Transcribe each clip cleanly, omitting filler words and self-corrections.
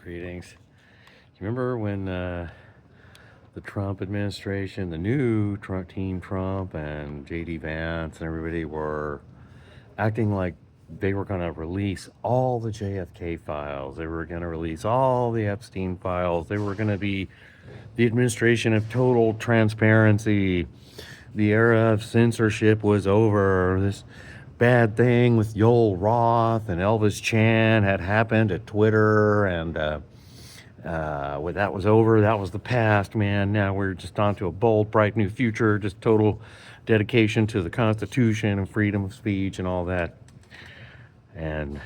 Greetings. You remember when the Trump administration, the new Team Trump and J.D. Vance and everybody were acting like they were going to release all the JFK files. They were going to release all the Epstein files. They were going to be the administration of total transparency. The era of censorship was over. This bad thing with Yoel Roth and Elvis Chan had happened at Twitter, and when that was over, that was the past, man. Now we're just on to a bold, bright new future, just total dedication to the Constitution and freedom of speech and all that. And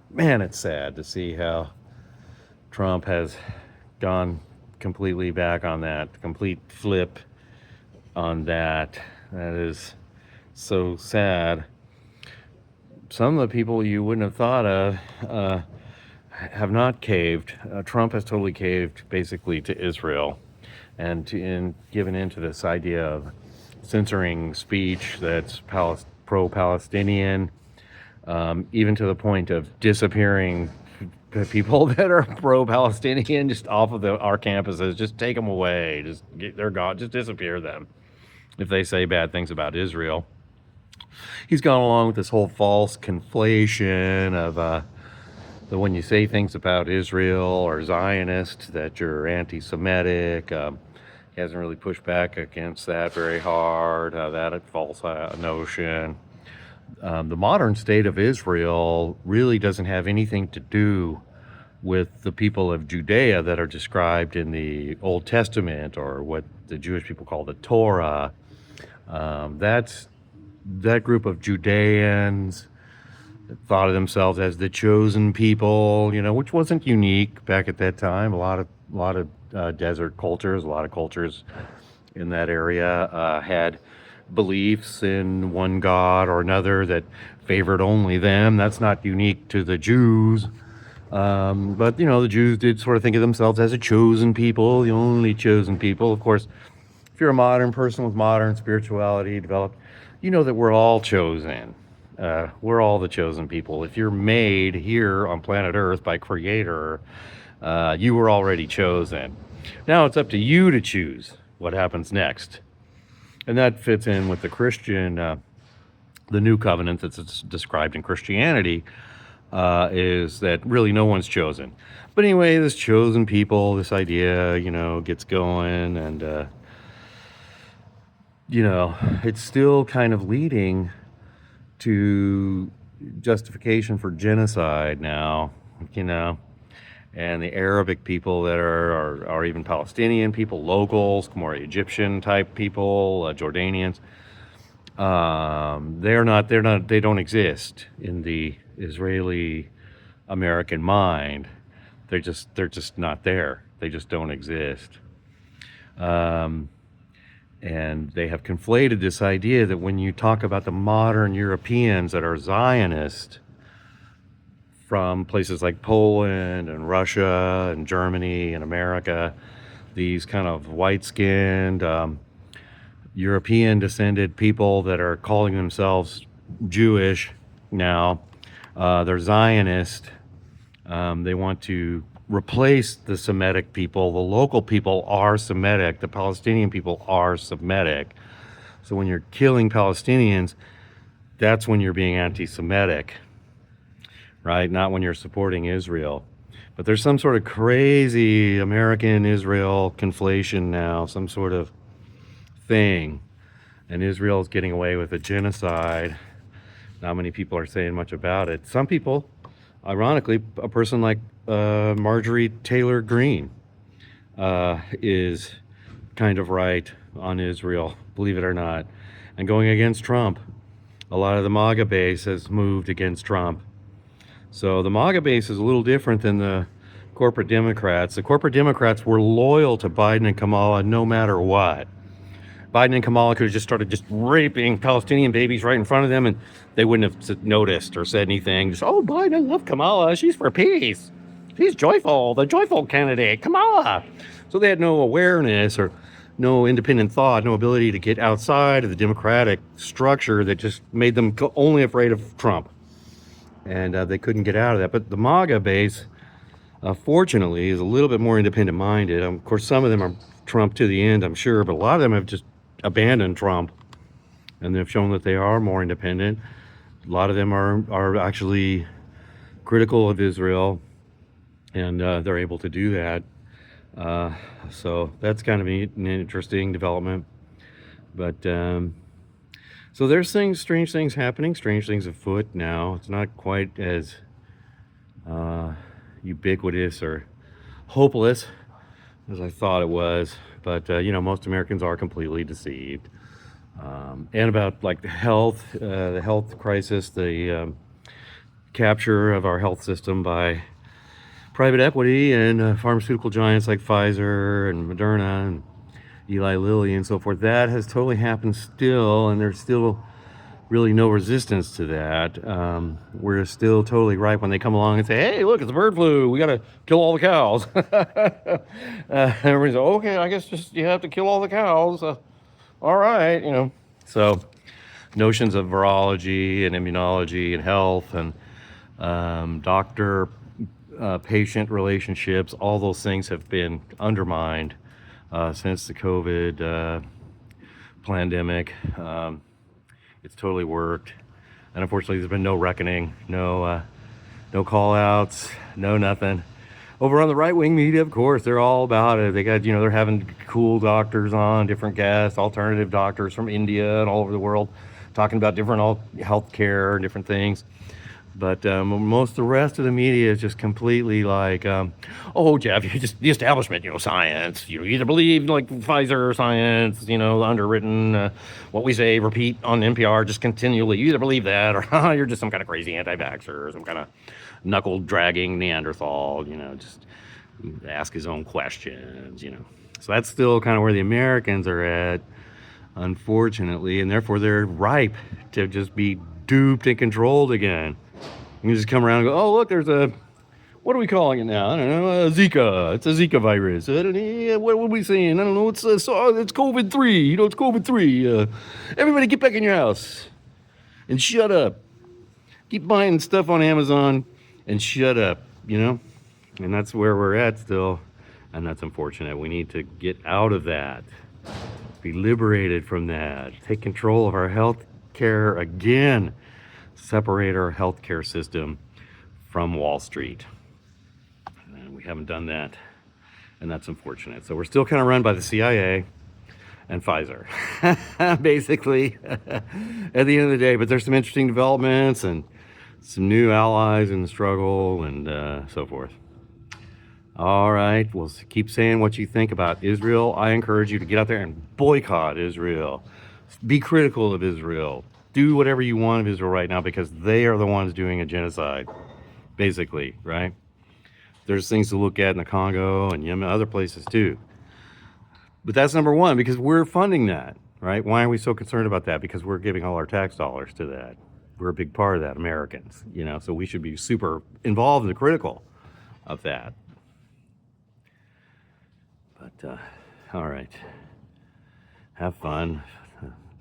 man, it's sad to see how Trump has gone completely back on that, complete flip on that. That is so sad. Some of the people you wouldn't have thought of have not caved. Trump has totally caved basically to Israel and given into this idea of censoring speech that's pro-Palestinian, even to the point of disappearing people that are pro-Palestinian just off of our campuses. Just take them away. They're gone. Just disappear them if they say bad things about Israel. He's gone along with this whole false conflation of that when you say things about Israel or Zionist that you're anti-Semitic. He hasn't really pushed back against that very hard. That false notion. The modern state of Israel really doesn't have anything to do with the people of Judea that are described in the Old Testament, or what the Jewish people call the Torah. That's that group of Judeans that thought of themselves as the chosen people, which wasn't unique back at that time. A lot of desert cultures, a lot of cultures in that area had beliefs in one god or another that favored only them. That's not unique to the Jews. But the Jews did sort of think of themselves as a chosen people, the only chosen people. Of course, if you're a modern person with modern spirituality developed, you know that we're all chosen. We're all the chosen people. If you're made here on planet Earth by Creator, you were already chosen. Now it's up to you to choose what happens next. And that fits in with the Christian, the new covenant that's described in Christianity, is that really no one's chosen. But anyway, this chosen people, this idea, gets going, and it's still kind of leading to justification for genocide now, and the Arabic people that are even Palestinian people, locals, more Egyptian type people, Jordanians. They don't exist in the Israeli American mind. They're just not there. They just don't exist. And they have conflated this idea that when you talk about the modern Europeans that are Zionist from places like Poland and Russia and Germany and America, these kind of white-skinned, European descended people that are calling themselves Jewish now, they're Zionist. They want to replace the Semitic people. The local people are Semitic. The Palestinian people are Semitic. So when you're killing Palestinians, that's when you're being anti-Semitic, right? Not when you're supporting Israel. But there's some sort of crazy American-Israel conflation now, some sort of thing. And Israel is getting away with a genocide. Not many people are saying much about it. Some people, ironically, a person like Marjorie Taylor Greene is kind of right on Israel, believe it or not, and going against Trump. A lot of the MAGA base has moved against Trump. So the MAGA base is a little different than the corporate Democrats. The corporate Democrats were loyal to Biden and Kamala no matter what. Biden and Kamala could have just started just raping Palestinian babies right in front of them, and they wouldn't have noticed or said anything. Just, oh, Biden, I love Kamala. She's for peace. She's joyful, the joyful candidate, Kamala. So they had no awareness or no independent thought, no ability to get outside of the Democratic structure that just made them only afraid of Trump. And they couldn't get out of that. But the MAGA base fortunately, is a little bit more independent minded. Of course, some of them are Trump to the end, I'm sure, but a lot of them have just abandoned Trump, and they've shown that they are more independent. A lot of them are actually critical of Israel, and they're able to do that. So that's kind of an interesting development. But so there's strange things happening, strange things afoot now. It's not quite as ubiquitous or hopeless as I thought it was. But most Americans are completely deceived. And about like the health crisis, the capture of our health system by private equity and pharmaceutical giants like Pfizer and Moderna and Eli Lilly and so forth. That has totally happened still, and there's still really no resistance to that. We're still totally right when they come along and say, hey, look, it's a bird flu. We got to kill all the cows. Everybody's like, okay, I guess just you have to kill all the cows. All right, So notions of virology and immunology and health and doctor patient relationships, all those things have been undermined since the COVID pandemic. It's totally worked, and unfortunately there's been no reckoning, no call outs, no nothing. Over on the right-wing media, of course, they're all about it. They got, they're having cool doctors on, different guests, alternative doctors from India and all over the world, talking about different health care and different things. But most of the rest of the media is just completely like, oh, Jeff, you just the establishment, science. You either believe like Pfizer science, underwritten, what we say, repeat on NPR just continually. You either believe that or you're just some kind of crazy anti-vaxxer or some kind of knuckle-dragging Neanderthal, just ask his own questions, So that's still kind of where the Americans are at, unfortunately, and therefore they're ripe to just be duped and controlled again. You can just come around and go, oh, look, there's what are we calling it now? I don't know, Zika. It's a Zika virus. What are we saying? I don't know. It's COVID-3. It's COVID-3. Everybody get back in your house and shut up. Keep buying stuff on Amazon and shut up, And that's where we're at still, and that's unfortunate. We need to get out of that, be liberated from that, take control of our health care again, separate our healthcare system from Wall Street. And we haven't done that, and that's unfortunate. So we're still kind of run by the CIA and Pfizer, basically, at the end of the day. But there's some interesting developments and some new allies in the struggle and so forth. All right, well, keep saying what you think about Israel. I encourage you to get out there and boycott Israel. Be critical of Israel. Do whatever you want of Israel right now, because they are the ones doing a genocide, basically, right? There's things to look at in the Congo and Yemen, other places too. But that's number one, because we're funding that, right? Why are we so concerned about that? Because we're giving all our tax dollars to that. We're a big part of that, Americans, so we should be super involved and critical of that. But, all right. Have fun.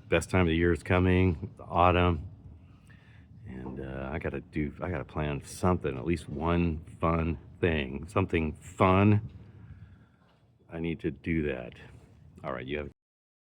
Best time of the year is coming, the autumn. And I gotta plan something, at least one fun thing, something fun. I need to do that. All right, you have